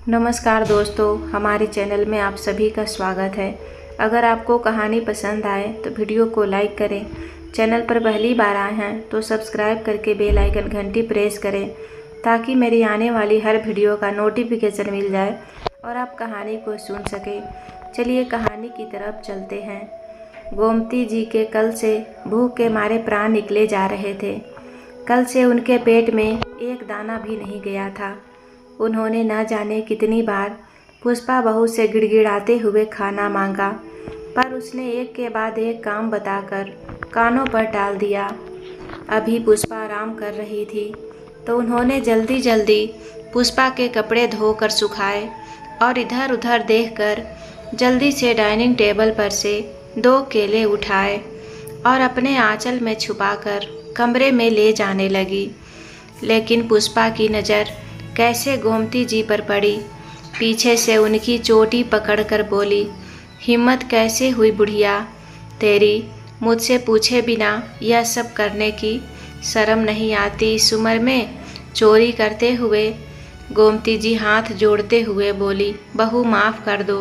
नमस्कार दोस्तों, हमारे चैनल में आप सभी का स्वागत है। अगर आपको कहानी पसंद आए तो वीडियो को लाइक करें। चैनल पर पहली बार आए हैं तो सब्सक्राइब करके बेल आइकन घंटी प्रेस करें ताकि मेरी आने वाली हर वीडियो का नोटिफिकेशन मिल जाए और आप कहानी को सुन सकें। चलिए कहानी की तरफ चलते हैं। गोमती जी के कल से भूख के मारे प्राण निकले जा रहे थे। कल से उनके पेट में एक दाना भी नहीं गया था। उन्होंने न जाने कितनी बार पुष्पा बहू से गिड़गिड़ाते हुए खाना मांगा, पर उसने एक के बाद एक काम बताकर कानों पर टाल दिया। अभी पुष्पा आराम कर रही थी तो उन्होंने जल्दी जल्दी पुष्पा के कपड़े धोकर सुखाए और इधर उधर देखकर जल्दी से डाइनिंग टेबल पर से 2 केले उठाए और अपने आंचल में छुपाकर कमरे में ले जाने लगी। लेकिन पुष्पा की नज़र कैसे गोमती जी पर पड़ी। पीछे से उनकी चोटी पकड़कर बोली, हिम्मत कैसे हुई बुढ़िया तेरी, मुझसे पूछे बिना यह सब करने की शर्म नहीं आती इस उम्र में चोरी करते हुए। गोमती जी हाथ जोड़ते हुए बोली, बहू माफ़ कर दो,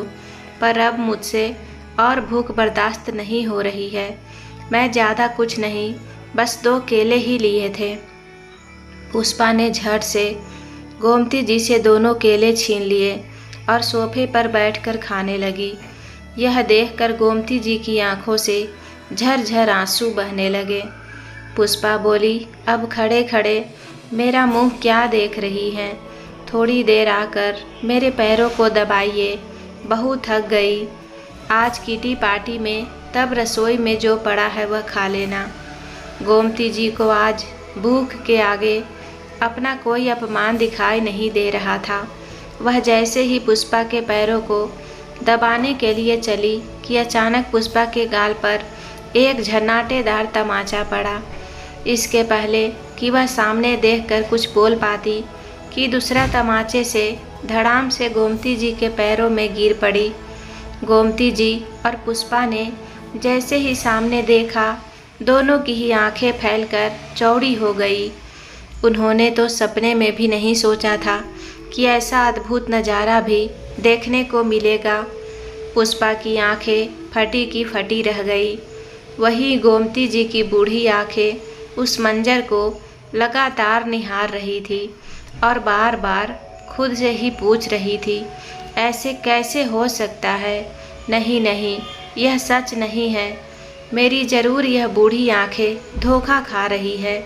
पर अब मुझसे और भूख बर्दाश्त नहीं हो रही है। मैं ज़्यादा कुछ नहीं, बस 2 केले ही लिए थे। पुष्पा ने झट से गोमती जी से दोनों केले छीन लिए और सोफे पर बैठकर खाने लगी। यह देखकर गोमती जी की आंखों से झरझर आंसू बहने लगे। पुष्पा बोली, अब खड़े खड़े मेरा मुंह क्या देख रही हैं? थोड़ी देर आकर मेरे पैरों को दबाइए, बहू थक गई। आज किटी पार्टी में तब रसोई में जो पड़ा है वह खा लेना। गोमती जी को आज भूख के आगे अपना कोई अपमान दिखाई नहीं दे रहा था। वह जैसे ही पुष्पा के पैरों को दबाने के लिए चली कि अचानक पुष्पा के गाल पर एक झन्नाटेदार तमाचा पड़ा। इसके पहले कि वह सामने देखकर कुछ बोल पाती कि दूसरा तमाचे से धड़ाम से गोमती जी के पैरों में गिर पड़ी। गोमती जी और पुष्पा ने जैसे ही सामने देखा, दोनों की ही आंखें फैलकर चौड़ी हो गई। उन्होंने तो सपने में भी नहीं सोचा था कि ऐसा अद्भुत नज़ारा भी देखने को मिलेगा। पुष्पा की आंखें फटी की फटी रह गई। वही गोमती जी की बूढ़ी आंखें उस मंजर को लगातार निहार रही थी और बार बार खुद से ही पूछ रही थी, ऐसे कैसे हो सकता है? नहीं नहीं, यह सच नहीं है। मेरी ज़रूर यह बूढ़ी आंखें धोखा खा रही है।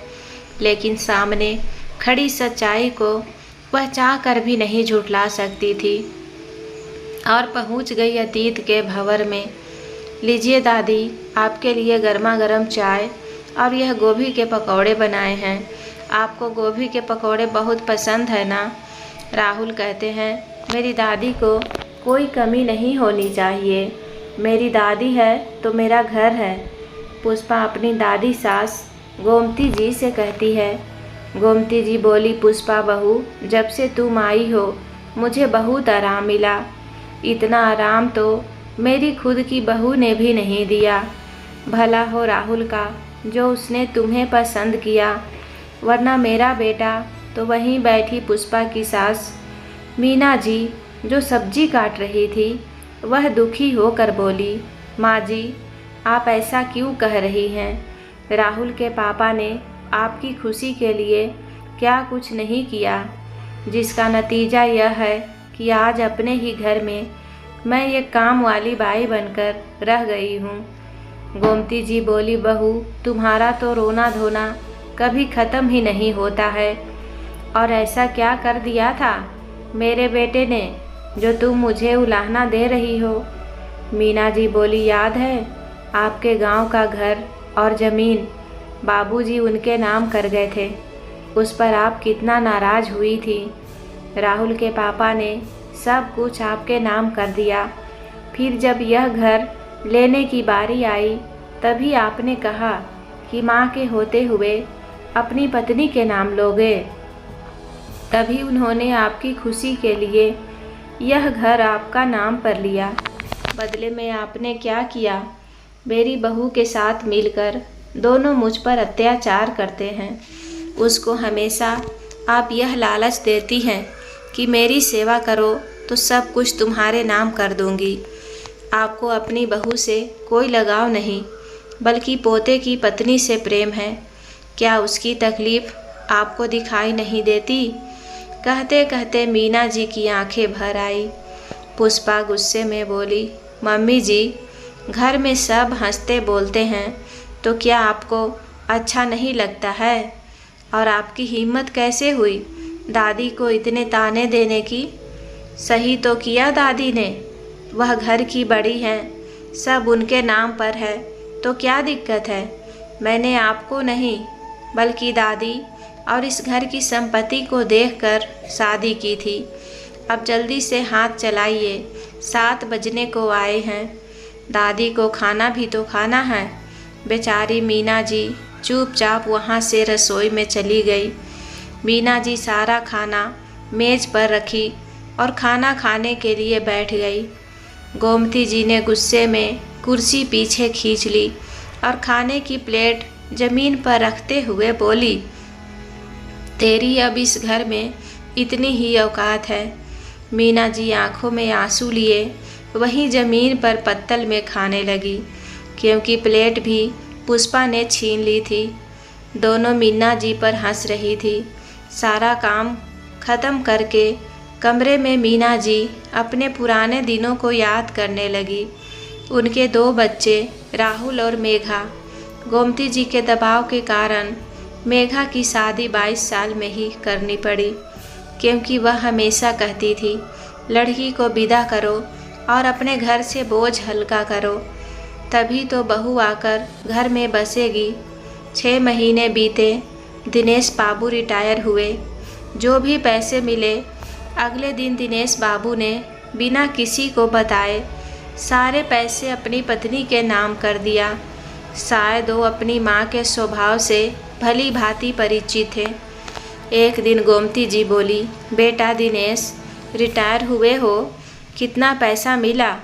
लेकिन सामने खड़ी सच्चाई को वह चाह कर भी नहीं झुठला सकती थी और पहुंच गई अतीत के भंवर में। लीजिए दादी, आपके लिए गर्मा गर्म चाय और यह गोभी के पकौड़े बनाए हैं। आपको गोभी के पकौड़े बहुत पसंद है ना? राहुल कहते हैं, मेरी दादी को कोई कमी नहीं होनी चाहिए। मेरी दादी है तो मेरा घर है। पुष्पा अपनी दादी सास गोमती जी से कहती है। गोमती जी बोली, पुष्पा बहू, जब से तुम आई हो मुझे बहुत आराम मिला। इतना आराम तो मेरी खुद की बहू ने भी नहीं दिया। भला हो राहुल का जो उसने तुम्हें पसंद किया, वरना मेरा बेटा तो वहीं बैठी पुष्पा की सास मीना जी जो सब्जी काट रही थी, वह दुखी होकर बोली, माँ जी आप ऐसा क्यों कह रही हैं? राहुल के पापा ने आपकी खुशी के लिए क्या कुछ नहीं किया, जिसका नतीजा यह है कि आज अपने ही घर में मैं एक काम वाली बाई बनकर रह गई हूँ। गोमती जी बोली, बहू तुम्हारा तो रोना धोना कभी ख़त्म ही नहीं होता है। और ऐसा क्या कर दिया था मेरे बेटे ने जो तुम मुझे उलाहना दे रही हो? मीना जी बोली, याद है आपके गांव का घर और ज़मीन बाबूजी उनके नाम कर गए थे, उस पर आप कितना नाराज़ हुई थी। राहुल के पापा ने सब कुछ आपके नाम कर दिया। फिर जब यह घर लेने की बारी आई तभी आपने कहा कि माँ के होते हुए अपनी पत्नी के नाम लोगे। तभी उन्होंने आपकी खुशी के लिए यह घर आपका नाम पर लिया। बदले में आपने क्या किया? मेरी बहू के साथ मिलकर दोनों मुझ पर अत्याचार करते हैं। उसको हमेशा आप यह लालच देती हैं कि मेरी सेवा करो तो सब कुछ तुम्हारे नाम कर दूंगी। आपको अपनी बहू से कोई लगाव नहीं, बल्कि पोते की पत्नी से प्रेम है। क्या उसकी तकलीफ़ आपको दिखाई नहीं देती? कहते कहते मीना जी की आंखें भर आई। पुष्पा गुस्से में बोली, मम्मी जी, घर में सब हंसते बोलते हैं तो क्या आपको अच्छा नहीं लगता है? और आपकी हिम्मत कैसे हुई दादी को इतने ताने देने की? सही तो किया दादी ने, वह घर की बड़ी हैं, सब उनके नाम पर है तो क्या दिक्कत है? मैंने आपको नहीं बल्कि दादी और इस घर की संपत्ति को देखकर शादी की थी। अब जल्दी से हाथ चलाइए, 7 बजने को आए हैं। दादी को खाना भी तो खाना है। बेचारी मीना जी चुपचाप वहाँ से रसोई में चली गई। मीना जी सारा खाना मेज़ पर रखी और खाना खाने के लिए बैठ गई। गोमती जी ने गुस्से में कुर्सी पीछे खींच ली और खाने की प्लेट ज़मीन पर रखते हुए बोली, तेरी अब इस घर में इतनी ही औकात है। मीना जी आंखों में आंसू लिए वहीं ज़मीन पर पत्तल में खाने लगी, क्योंकि प्लेट भी पुष्पा ने छीन ली थी। दोनों मीना जी पर हंस रही थी। सारा काम ख़त्म करके कमरे में मीना जी अपने पुराने दिनों को याद करने लगी। उनके 2 बच्चे राहुल और मेघा। गोमती जी के दबाव के कारण मेघा की शादी 22 साल में ही करनी पड़ी, क्योंकि वह हमेशा कहती थी, लड़की को विदा करो और अपने घर से बोझ हल्का करो, तभी तो बहू आकर घर में बसेगी। 6 महीने बीते, दिनेश बाबू रिटायर हुए। जो भी पैसे मिले अगले दिन दिनेश बाबू ने बिना किसी को बताए सारे पैसे अपनी पत्नी के नाम कर दिया। शायद वो अपनी माँ के स्वभाव से भली भांति परिचित थे। एक दिन गोमती जी बोली, बेटा दिनेश, रिटायर हुए हो, कितना पैसा मिला?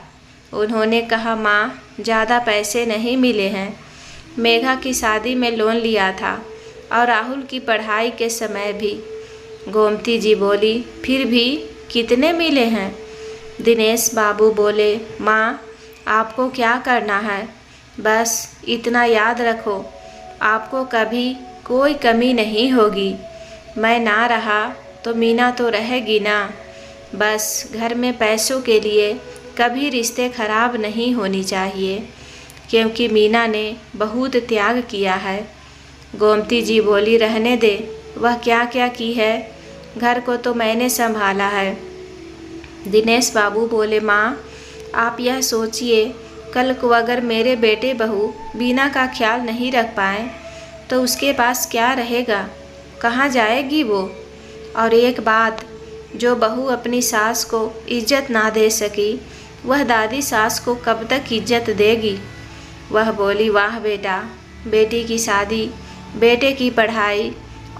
उन्होंने कहा, माँ, ज़्यादा पैसे नहीं मिले हैं। मेघा की शादी में लोन लिया था और राहुल की पढ़ाई के समय भी। गोमती जी बोली, फिर भी कितने मिले हैं? दिनेश बाबू बोले, माँ, आपको क्या करना है, बस इतना याद रखो, आपको कभी कोई कमी नहीं होगी। मैं ना रहा तो मीना तो रहेगी ना। बस घर में पैसों के लिए कभी रिश्ते खराब नहीं होनी चाहिए, क्योंकि मीना ने बहुत त्याग किया है। गोमती जी बोली, रहने दे, वह क्या क्या की है, घर को तो मैंने संभाला है। दिनेश बाबू बोले, माँ, आप यह सोचिए, कल को अगर मेरे बेटे बहू बीना का ख्याल नहीं रख पाए तो उसके पास क्या रहेगा, कहाँ जाएगी वो? और एक बात, जो बहू अपनी सास को इज्जत ना दे सकी, वह दादी सास को कब तक इज्जत देगी? वह बोली, वाह बेटा, बेटी की शादी, बेटे की पढ़ाई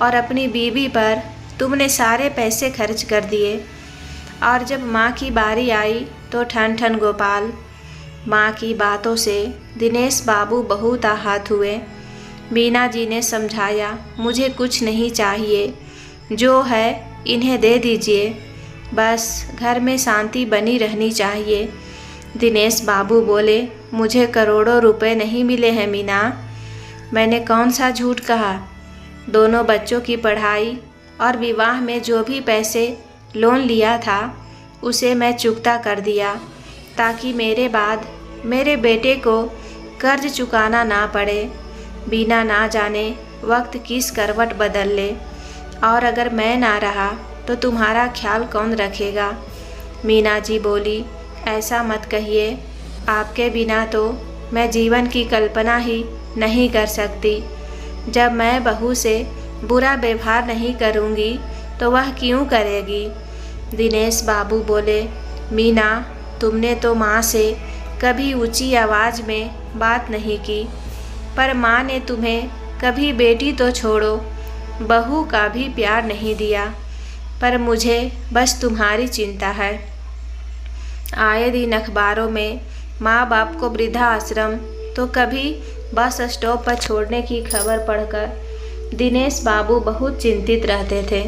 और अपनी बीवी पर तुमने सारे पैसे खर्च कर दिए। और जब माँ की बारी आई तो ठन ठन गोपाल। माँ की बातों से दिनेश बाबू बहुत आहत हुए। मीना जी ने समझाया, मुझे कुछ नहीं चाहिए, जो है इन्हें दे दीजिए, बस घर में शांति बनी रहनी चाहिए। दिनेश बाबू बोले, मुझे करोड़ों रुपए नहीं मिले हैं मीना। मैंने कौन सा झूठ कहा? दोनों बच्चों की पढ़ाई और विवाह में जो भी पैसे लोन लिया था उसे मैं चुकता कर दिया, ताकि मेरे बाद मेरे बेटे को कर्ज चुकाना ना पड़े। बीना ना जाने वक्त किस करवट बदल ले, और अगर मैं ना रहा तो तुम्हारा ख्याल कौन रखेगा? मीना जी बोली, ऐसा मत कहिए, आपके बिना तो मैं जीवन की कल्पना ही नहीं कर सकती। जब मैं बहू से बुरा व्यवहार नहीं करूँगी तो वह क्यों करेगी? दिनेश बाबू बोले, मीना, तुमने तो माँ से कभी ऊंची आवाज़ में बात नहीं की, पर माँ ने तुम्हें कभी बेटी तो छोड़ो बहू का भी प्यार नहीं दिया। पर मुझे बस तुम्हारी चिंता है। आए दिन अखबारों में माँ बाप को वृद्धा आश्रम तो कभी बस स्टॉप पर छोड़ने की खबर पढ़कर दिनेश बाबू बहुत चिंतित रहते थे।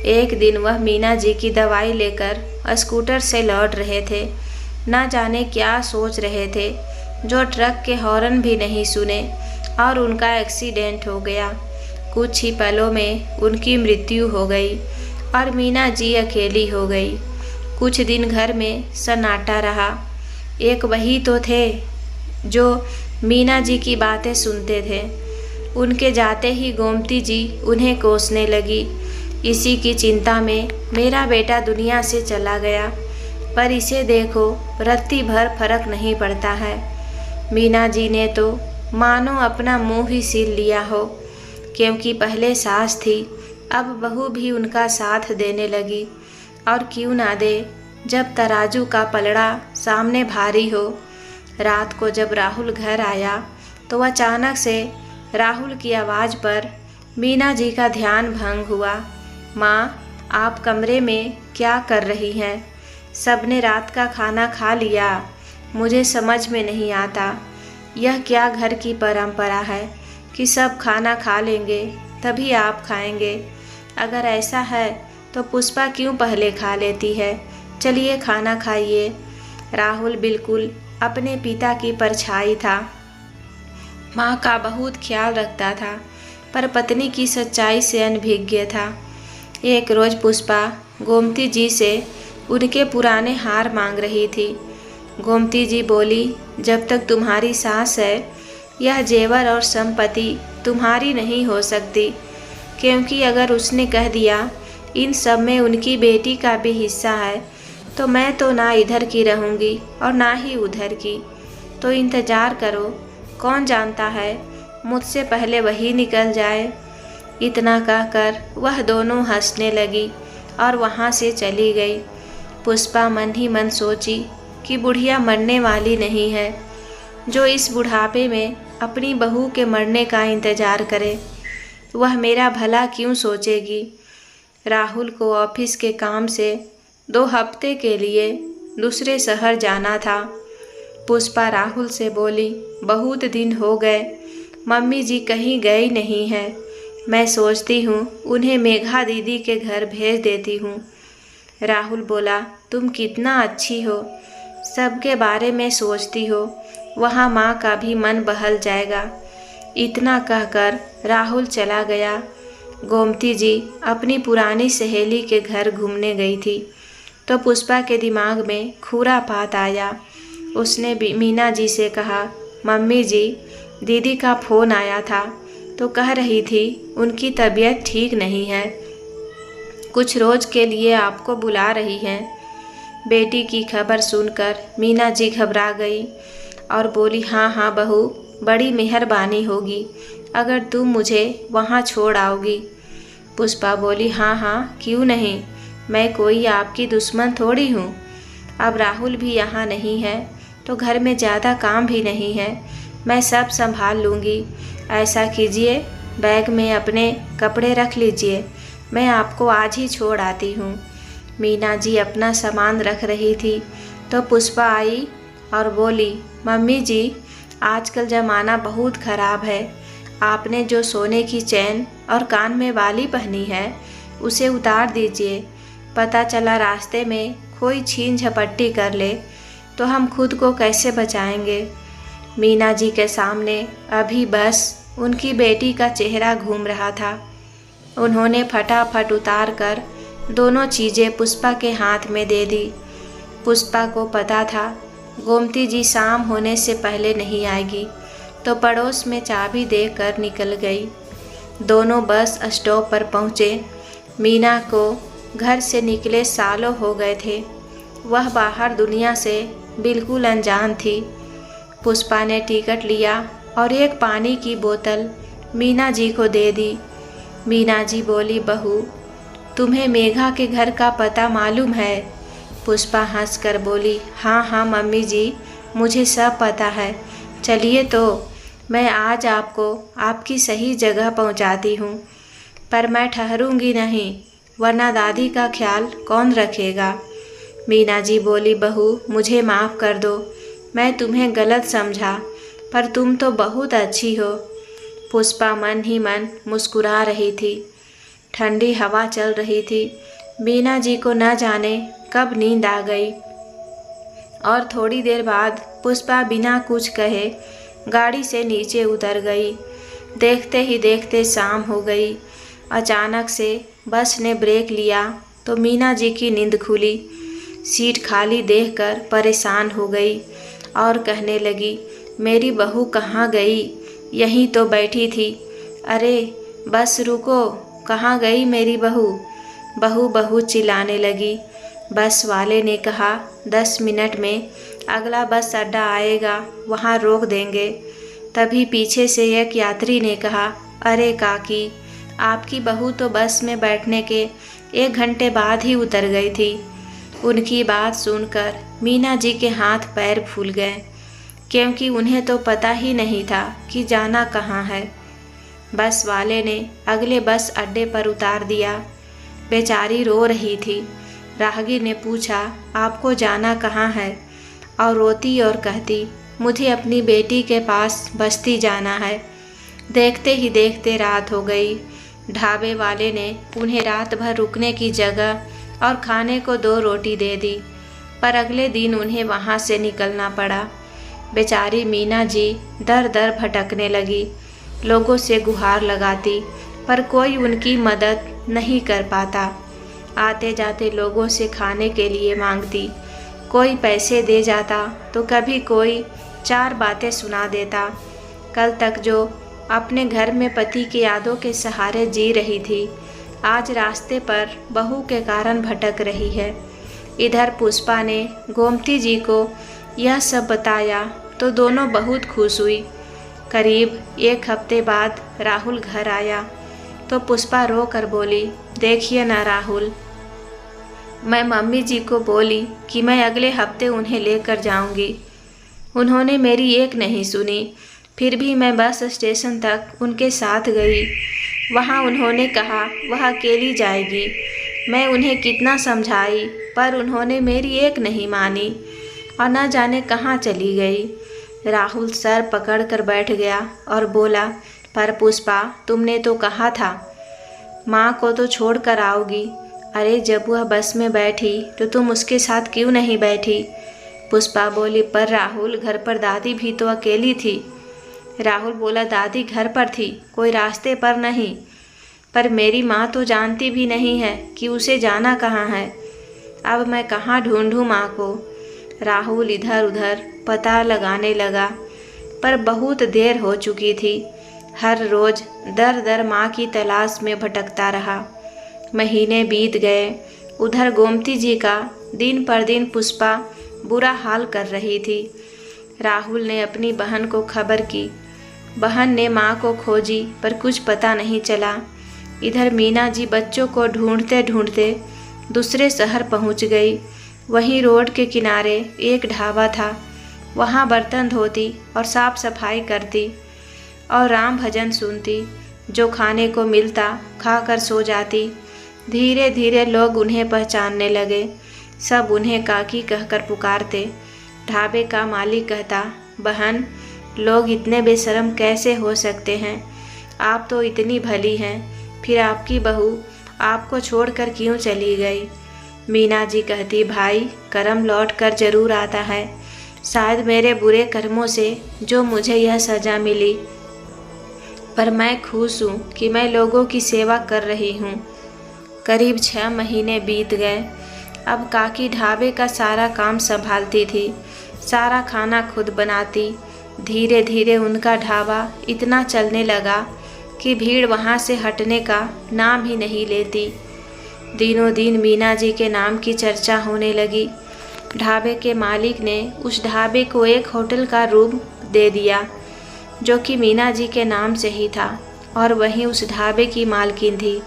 एक दिन वह मीना जी की दवाई लेकर स्कूटर से लौट रहे थे। ना जाने क्या सोच रहे थे, जो ट्रक के हॉर्न भी नहीं सुने और उनका एक्सीडेंट हो गया। कुछ ही पलों में उनकी मृत्यु हो गई और मीना जी अकेली हो गई। कुछ दिन घर में सन्नाटा रहा। एक वही तो थे जो मीना जी की बातें सुनते थे। उनके जाते ही गोमती जी उन्हें कोसने लगी। इसी की चिंता में मेरा बेटा दुनिया से चला गया, पर इसे देखो रत्ती भर फर्क नहीं पड़ता है। मीना जी ने तो मानो अपना मुंह ही सील लिया हो, क्योंकि पहले सास थी, अब बहू भी उनका साथ देने लगी। और क्यों ना दे, जब तराजू का पलड़ा सामने भारी हो। रात को जब राहुल घर आया तो अचानक से राहुल की आवाज़ पर मीना जी का ध्यान भंग हुआ। माँ, आप कमरे में क्या कर रही हैं? सबने रात का खाना खा लिया। मुझे समझ में नहीं आता, यह क्या घर की परंपरा है कि सब खाना खा लेंगे तभी आप खाएंगे। अगर ऐसा है तो पुष्पा क्यों पहले खा लेती है? चलिए खाना खाइए। राहुल बिल्कुल अपने पिता की परछाई था। माँ का बहुत ख्याल रखता था, पर पत्नी की सच्चाई से अनभिज्ञ था। एक रोज़ पुष्पा गोमती जी से उनके पुराने हार मांग रही थी। गोमती जी बोली, जब तक तुम्हारी सास है, यह जेवर और संपत्ति तुम्हारी नहीं हो सकती, क्योंकि अगर उसने कह दिया इन सब में उनकी बेटी का भी हिस्सा है, तो मैं तो ना इधर की रहूँगी और ना ही उधर की। तो इंतज़ार करो, कौन जानता है मुझसे पहले वही निकल जाए। इतना कहकर वह दोनों हंसने लगी और वहाँ से चली गई। पुष्पा मन ही मन सोची कि बुढ़िया मरने वाली नहीं है, जो इस बुढ़ापे में अपनी बहू के मरने का इंतज़ार करे। वह मेरा भला क्यों सोचेगी। राहुल को ऑफिस के काम से 2 हफ्ते के लिए दूसरे शहर जाना था। पुष्पा राहुल से बोली, बहुत दिन हो गए, मम्मी जी कहीं गई नहीं है। मैं सोचती हूँ उन्हें मेघा दीदी के घर भेज देती हूँ। राहुल बोला, तुम कितना अच्छी हो, सबके बारे में सोचती हो, वहाँ माँ का भी मन बहल जाएगा। इतना कहकर राहुल चला गया। गोमती जी अपनी पुरानी सहेली के घर घूमने गई थी, तो पुष्पा के दिमाग में खुरापात आया। उसने मीना जी से कहा, मम्मी जी, दीदी का फ़ोन आया था तो कह रही थी उनकी तबीयत ठीक नहीं है, कुछ रोज़ के लिए आपको बुला रही हैं। बेटी की खबर सुनकर मीना जी घबरा गई और बोली, हाँ हाँ बहू, बड़ी मेहरबानी होगी अगर तुम मुझे वहाँ छोड़ आओगी। पुष्पा बोली, हाँ हाँ क्यों नहीं, मैं कोई आपकी दुश्मन थोड़ी हूँ। अब राहुल भी यहाँ नहीं है तो घर में ज़्यादा काम भी नहीं है, मैं सब संभाल लूँगी। ऐसा कीजिए, बैग में अपने कपड़े रख लीजिए, मैं आपको आज ही छोड़ आती हूँ। मीना जी अपना सामान रख रही थी तो पुष्पा आई और बोली, मम्मी जी, आजकल ज़माना बहुत ख़राब है। आपने जो सोने की चैन और कान में वाली पहनी है उसे उतार दीजिए। पता चला रास्ते में कोई छीन झपट्टी कर ले तो हम खुद को कैसे बचाएंगे। मीना जी के सामने अभी बस उनकी बेटी का चेहरा घूम रहा था। उन्होंने फटाफट उतार कर दोनों चीज़ें पुष्पा के हाथ में दे दी। पुष्पा को पता था गोमती जी शाम होने से पहले नहीं आएगी, तो पड़ोस में चाबी देकर निकल गई। दोनों बस स्टॉप पर पहुँचे। मीना को घर से निकले सालों हो गए थे, वह बाहर दुनिया से बिल्कुल अनजान थी। पुष्पा ने टिकट लिया और एक पानी की बोतल मीना जी को दे दी। मीना जी बोली, बहू, तुम्हें मेघा के घर का पता मालूम है? पुष्पा हंसकर बोली, हाँ हाँ मम्मी जी, मुझे सब पता है। चलिए तो मैं आज आपको आपकी सही जगह पहुंचाती हूँ, पर मैं ठहरूंगी नहीं, वरना दादी का ख्याल कौन रखेगा। मीना जी बोली, बहू, मुझे माफ़ कर दो, मैं तुम्हें गलत समझा, पर तुम तो बहुत अच्छी हो। पुष्पा मन ही मन मुस्कुरा रही थी। ठंडी हवा चल रही थी। मीना जी को न जाने कब नींद आ गई और थोड़ी देर बाद पुष्पा बिना कुछ कहे गाड़ी से नीचे उतर गई। देखते ही देखते शाम हो गई। अचानक से बस ने ब्रेक लिया तो मीना जी की नींद खुली। सीट खाली देखकर परेशान हो गई और कहने लगी, मेरी बहू कहाँ गई? यहीं तो बैठी थी। अरे बस रुको, कहाँ गई मेरी बहू? बहू बहू चिल्लाने लगी। बस वाले ने कहा 10 मिनट में अगला बस अड्डा आएगा, वहाँ रोक देंगे। तभी पीछे से एक यात्री ने कहा, अरे काकी, आपकी बहू तो बस में बैठने के 1 घंटे बाद ही उतर गई थी। उनकी बात सुनकर मीना जी के हाथ पैर फूल गए, क्योंकि उन्हें तो पता ही नहीं था कि जाना कहाँ है। बस वाले ने अगले बस अड्डे पर उतार दिया। बेचारी रो रही थी। राहगीर ने पूछा, आपको जाना कहाँ है? और रोती और कहती, मुझे अपनी बेटी के पास बस्ती जाना है। देखते ही देखते रात हो गई। ढाबे वाले ने उन्हें रात भर रुकने की जगह और खाने को 2 रोटी दे दी, पर अगले दिन उन्हें वहाँ से निकलना पड़ा। बेचारी मीना जी दर दर भटकने लगी। लोगों से गुहार लगाती, पर कोई उनकी मदद नहीं कर पाता। आते जाते लोगों से खाने के लिए मांगती, कोई पैसे दे जाता तो कभी कोई 4 बातें सुना देता। कल तक जो अपने घर में पति की यादों के सहारे जी रही थी, आज रास्ते पर बहू के कारण भटक रही है। इधर पुष्पा ने गोमती जी को यह सब बताया तो दोनों बहुत खुश हुई। करीब 1 हफ्ते बाद राहुल घर आया तो पुष्पा रो कर बोली, देखिए ना राहुल, मैं मम्मी जी को बोली कि मैं अगले हफ्ते उन्हें लेकर जाऊंगी। उन्होंने मेरी एक नहीं सुनी। फिर भी मैं बस स्टेशन तक उनके साथ गई। वहाँ उन्होंने कहा वह अकेली जाएगी। मैं उन्हें कितना समझाई, पर उन्होंने मेरी एक नहीं मानी और न जाने कहाँ चली गई। राहुल सर पकड़ कर बैठ गया और बोला, पर पुष्पा, तुमने तो कहा था माँ को तो छोड़ कर आओगी। अरे जब वह बस में बैठी तो तुम उसके साथ क्यों नहीं बैठी? पुष्पा बोली, पर राहुल, घर पर दादी भी तो अकेली थी। राहुल बोला, दादी घर पर थी, कोई रास्ते पर नहीं। पर मेरी माँ तो जानती भी नहीं है कि उसे जाना कहाँ है। अब मैं कहाँ ढूंढूं माँ को? राहुल इधर उधर पता लगाने लगा, पर बहुत देर हो चुकी थी। हर रोज़ दर दर माँ की तलाश में भटकता रहा। महीने बीत गए। उधर गोमती जी का दिन पर दिन पुष्पा बुरा हाल कर रही थी। राहुल ने अपनी बहन को खबर की। बहन ने माँ को खोजी, पर कुछ पता नहीं चला। इधर मीना जी बच्चों को ढूंढते ढूंढते दूसरे शहर पहुँच गई। वहीं रोड के किनारे एक ढाबा था। वहाँ बर्तन धोती और साफ सफाई करती और राम भजन सुनती। जो खाने को मिलता खाकर सो जाती। धीरे धीरे लोग उन्हें पहचानने लगे। सब उन्हें काकी कहकर पुकारते। ढाबे का मालिक कहता, बहन, लोग इतने बेशर्म कैसे हो सकते हैं? आप तो इतनी भली हैं, फिर आपकी बहू आपको छोड़कर क्यों चली गई? मीना जी कहती, भाई, कर्म लौट कर जरूर आता है। शायद मेरे बुरे कर्मों से जो मुझे यह सज़ा मिली, पर मैं खुश हूँ कि मैं लोगों की सेवा कर रही हूँ। करीब 6 महीने बीत गए। अब काकी ढाबे का सारा काम संभालती थी। सारा खाना खुद बनाती। धीरे धीरे उनका ढाबा इतना चलने लगा कि भीड़ वहाँ से हटने का नाम ही नहीं लेती। दिनों दिन मीना जी के नाम की चर्चा होने लगी। ढाबे के मालिक ने उस ढाबे को एक होटल का रूम दे दिया, जो कि मीना जी के नाम से ही था, और वहीं उस ढाबे की मालकिन थी।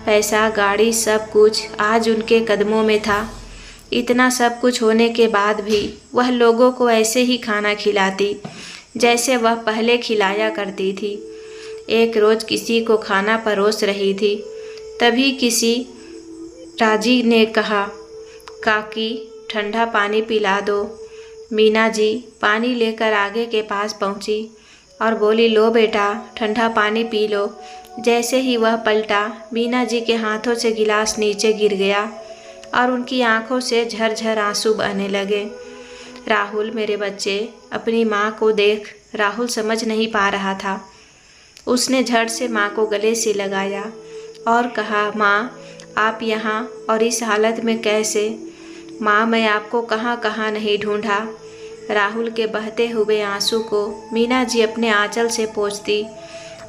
पैसा, गाड़ी, सब कुछ आज उनके कदमों में था। इतना सब कुछ होने के बाद भी वह लोगों को ऐसे ही खाना खिलाती जैसे वह पहले खिलाया करती थी। एक रोज़ किसी को खाना परोस रही थी। तभी किसी राजी ने कहा, काकी, ठंडा पानी पिला दो। मीना जी पानी लेकर आगे के पास पहुंची और बोली, लो बेटा, ठंडा पानी पी लो। जैसे ही वह पलटा, मीना जी के हाथों से गिलास नीचे गिर गया और उनकी आंखों से झरझर आंसू बहने लगे। राहुल, मेरे बच्चे, अपनी माँ को देख। राहुल समझ नहीं पा रहा था। उसने झट से माँ को गले से लगाया और कहा, माँ, आप यहाँ और इस हालत में कैसे? माँ, मैं आपको कहाँ कहाँ नहीं ढूंढा। राहुल के बहते हुए आंसू को मीना जी अपने आंचल से पोंछती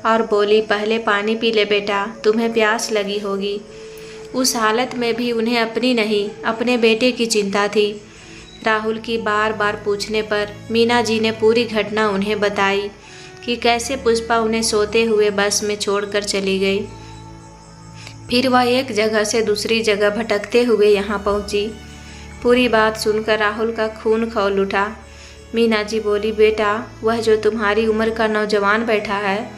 और बोली, पहले पानी पी ले बेटा, तुम्हें प्यास लगी होगी। उस हालत में भी उन्हें अपनी नहीं, अपने बेटे की चिंता थी। राहुल की बार बार पूछने पर मीना जी ने पूरी घटना उन्हें बताई कि कैसे पुष्पा उन्हें सोते हुए बस में छोड़कर चली गई। फिर वह एक जगह से दूसरी जगह भटकते हुए यहाँ पहुँची। पूरी बात सुनकर राहुल का खून खौल उठा। मीना जी बोली, बेटा, वह जो तुम्हारी उम्र का नौजवान बैठा है,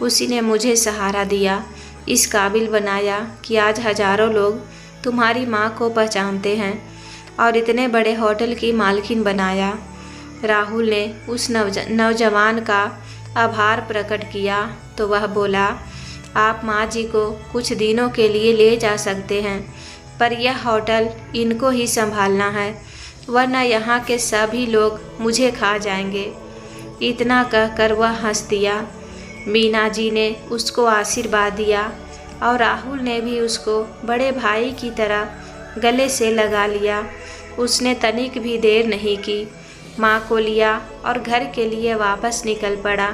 उसी ने मुझे सहारा दिया, इस काबिल बनाया कि आज हजारों लोग तुम्हारी माँ को पहचानते हैं और इतने बड़े होटल की मालकिन बनाया। राहुल ने उस नौजवान का आभार प्रकट किया तो वह बोला, आप माँ जी को कुछ दिनों के लिए ले जा सकते हैं, पर यह होटल इनको ही संभालना है, वरना यहाँ के सभी लोग मुझे खा जाएंगे। इतना कहकर वह हंस दिया। मीना जी ने उसको आशीर्वाद दिया और राहुल ने भी उसको बड़े भाई की तरह गले से लगा लिया। उसने तनिक भी देर नहीं की, माँ को लिया और घर के लिए वापस निकल पड़ा।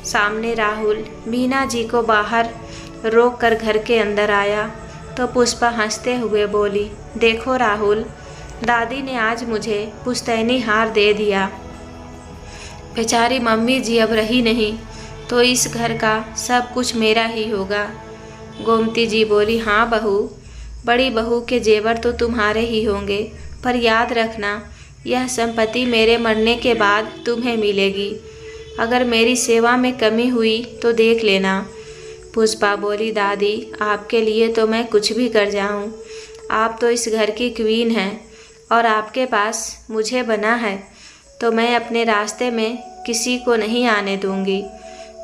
सामने राहुल मीना जी को बाहर रोक कर घर के अंदर आया तो पुष्पा हंसते हुए बोली, देखो राहुल, दादी ने आज मुझे पुश्तैनी हार दे दिया। बेचारी मम्मी जी अब रही नहीं तो इस घर का सब कुछ मेरा ही होगा। गोमती जी बोली, हाँ बहू, बड़ी बहू के जेवर तो तुम्हारे ही होंगे, पर याद रखना यह संपत्ति मेरे मरने के बाद तुम्हें मिलेगी। अगर मेरी सेवा में कमी हुई तो देख लेना। पुष्पा बोली, दादी, आपके लिए तो मैं कुछ भी कर जाऊं। आप तो इस घर की क्वीन हैं और आपके पास मुझे बना है तो मैं अपने रास्ते में किसी को नहीं आने दूंगी।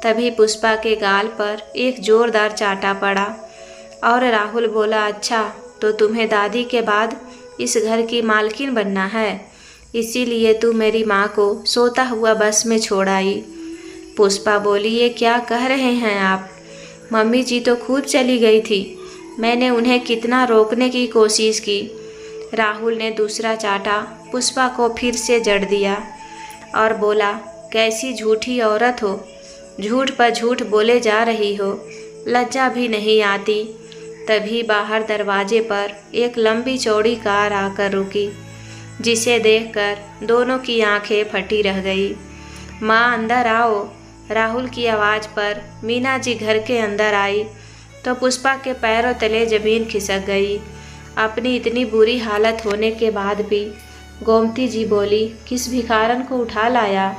तभी पुष्पा के गाल पर एक जोरदार चाटा पड़ा और राहुल बोला, अच्छा, तो तुम्हें दादी के बाद इस घर की मालकिन बनना है, इसीलिए तू मेरी माँ को सोता हुआ बस में छोड़ आई। पुष्पा बोली, ये क्या कह रहे हैं आप? मम्मी जी तो खुद चली गई थी, मैंने उन्हें कितना रोकने की कोशिश की। राहुल ने दूसरा चाटा पुष्पा को फिर से जड़ दिया और बोला, कैसी झूठी औरत हो, झूठ पर झूठ बोले जा रही हो, लज्जा भी नहीं आती। तभी बाहर दरवाजे पर एक लंबी चौड़ी कार आकर रुकी, जिसे देखकर दोनों की आंखें फटी रह गई। माँ, अंदर आओ। राहुल की आवाज़ पर मीना जी घर के अंदर आई तो पुष्पा के पैरों तले ज़मीन खिसक गई। अपनी इतनी बुरी हालत होने के बाद भी गोमती जी बोली, किस भिखारन को उठा लाया?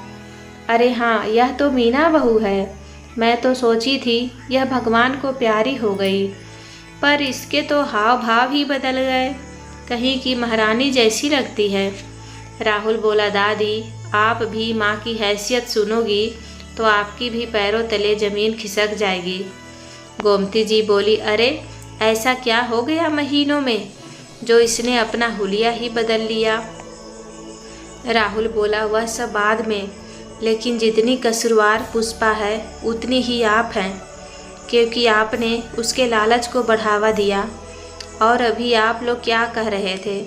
अरे हाँ, यह तो मीना बहू है। मैं तो सोची थी यह भगवान को प्यारी हो गई, पर इसके तो हाव भाव ही बदल गए, कहीं की महारानी जैसी लगती है। राहुल बोला, दादी, आप भी माँ की हैसियत सुनोगी तो आपकी भी पैरों तले ज़मीन खिसक जाएगी। गोमती जी बोली, अरे ऐसा क्या हो गया महीनों में जो इसने अपना हुलिया ही बदल लिया? राहुल बोला, वह सब बाद में, लेकिन जितनी कसूरवार पुष्पा है उतनी ही आप हैं, क्योंकि आपने उसके लालच को बढ़ावा दिया। और अभी आप लोग क्या कह रहे थे?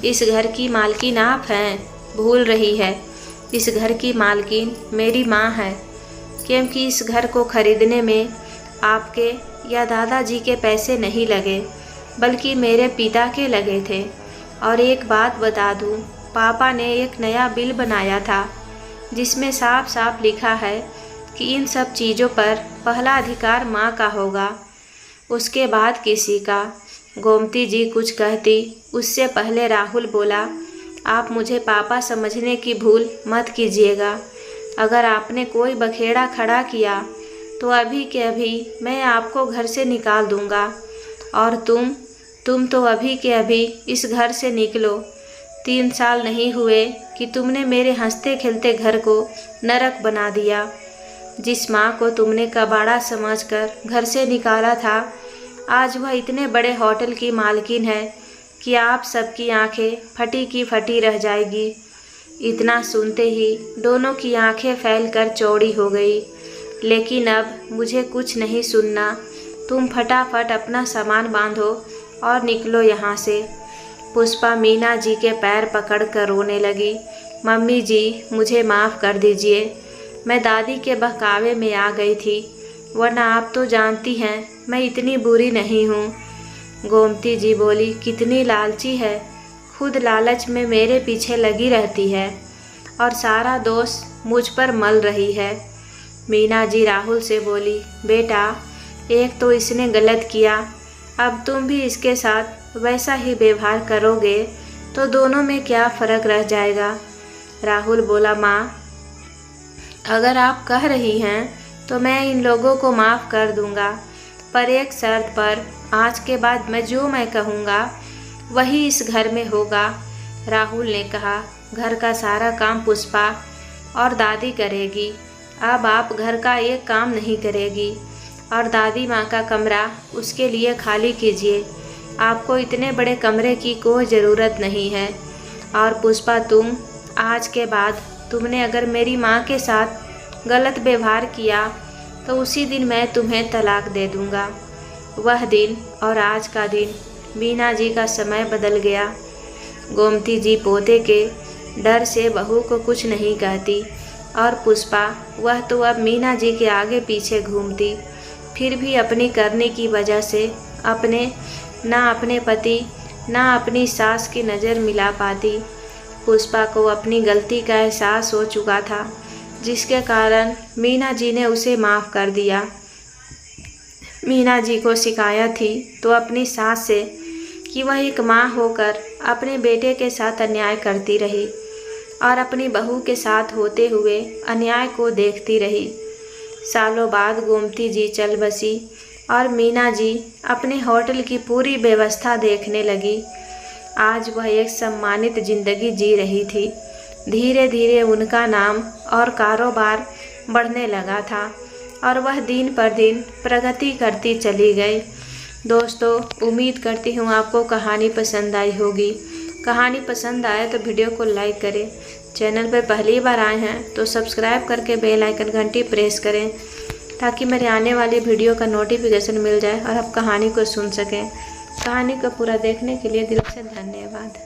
इस घर की मालकिन आप हैं, भूल रही है। इस घर की मालकिन मेरी माँ है, क्योंकि इस घर को खरीदने में आपके या दादाजी के पैसे नहीं लगे, बल्कि मेरे पिता के लगे थे। और एक बात बता दूं, पापा ने एक नया बिल बनाया था जिसमें साफ साफ लिखा है कि इन सब चीज़ों पर पहला अधिकार माँ का होगा, उसके बाद किसी का। गोमती जी कुछ कहती उससे पहले राहुल बोला, आप मुझे पापा समझने की भूल मत कीजिएगा। अगर आपने कोई बखेड़ा खड़ा किया तो अभी के अभी मैं आपको घर से निकाल दूंगा। और तुम तो अभी के अभी इस घर से निकलो। 3 साल नहीं हुए कि तुमने मेरे हंसते खेलते घर को नरक बना दिया। जिस माँ को तुमने कबाड़ा समझकर घर से निकाला था, आज वह इतने बड़े होटल की मालकिन है कि आप सबकी आंखें फटी की फटी रह जाएगी। इतना सुनते ही दोनों की आंखें फैलकर चौड़ी हो गई। लेकिन अब मुझे कुछ नहीं सुनना, तुम फटाफट अपना सामान बांधो और निकलो यहाँ से। पुष्पा मीना जी के पैर पकड़कर रोने लगी। मम्मी जी, मुझे माफ़ कर दीजिए, मैं दादी के बहकावे में आ गई थी, वरना आप तो जानती हैं मैं इतनी बुरी नहीं हूँ। गोमती जी बोली, कितनी लालची है, खुद लालच में मेरे पीछे लगी रहती है और सारा दोष मुझ पर मल रही है। मीना जी राहुल से बोली, बेटा, एक तो इसने गलत किया, अब तुम भी इसके साथ वैसा ही व्यवहार करोगे तो दोनों में क्या फ़र्क रह जाएगा। राहुल बोला, माँ, अगर आप कह रही हैं तो मैं इन लोगों को माफ़ कर दूंगा, पर एक शर्त पर। आज के बाद मैं कहूँगा वही इस घर में होगा। राहुल ने कहा, घर का सारा काम पुष्पा और दादी करेगी, अब आप घर का एक काम नहीं करेगी। और दादी माँ का कमरा उसके लिए खाली कीजिए, आपको इतने बड़े कमरे की कोई ज़रूरत नहीं है। और पुष्पा, तुम आज के बाद तुमने अगर मेरी माँ के साथ गलत व्यवहार किया तो उसी दिन मैं तुम्हें तलाक दे दूँगा। वह दिन और आज का दिन, मीना जी का समय बदल गया। गोमती जी पोते के डर से बहू को कुछ नहीं कहती और पुष्पा, वह तो अब मीना जी के आगे पीछे घूमती, फिर भी अपनी करने की वजह से ना अपने पति ना अपनी सास की नज़र मिला पाती। पुष्पा को अपनी गलती का एहसास हो चुका था, जिसके कारण मीना जी ने उसे माफ़ कर दिया। मीना जी को शिकायत थी तो अपनी सास से कि वह एक माँ होकर अपने बेटे के साथ अन्याय करती रही और अपनी बहू के साथ होते हुए अन्याय को देखती रही। सालों बाद गोमती जी चल बसी और मीना जी अपने होटल की पूरी व्यवस्था देखने लगी। आज वह एक सम्मानित जिंदगी जी रही थी। धीरे धीरे उनका नाम और कारोबार बढ़ने लगा था और वह दिन पर दिन प्रगति करती चली गई। दोस्तों, उम्मीद करती हूँ आपको कहानी पसंद आई होगी। कहानी पसंद आए तो वीडियो को लाइक करें। चैनल पर पहली बार आए हैं तो सब्सक्राइब करके बेल आइकन घंटी प्रेस करें, ताकि मेरे आने वाली वीडियो का नोटिफिकेशन मिल जाए और आप कहानी को सुन सकें। कहानी को पूरा देखने के लिए दिल से धन्यवाद।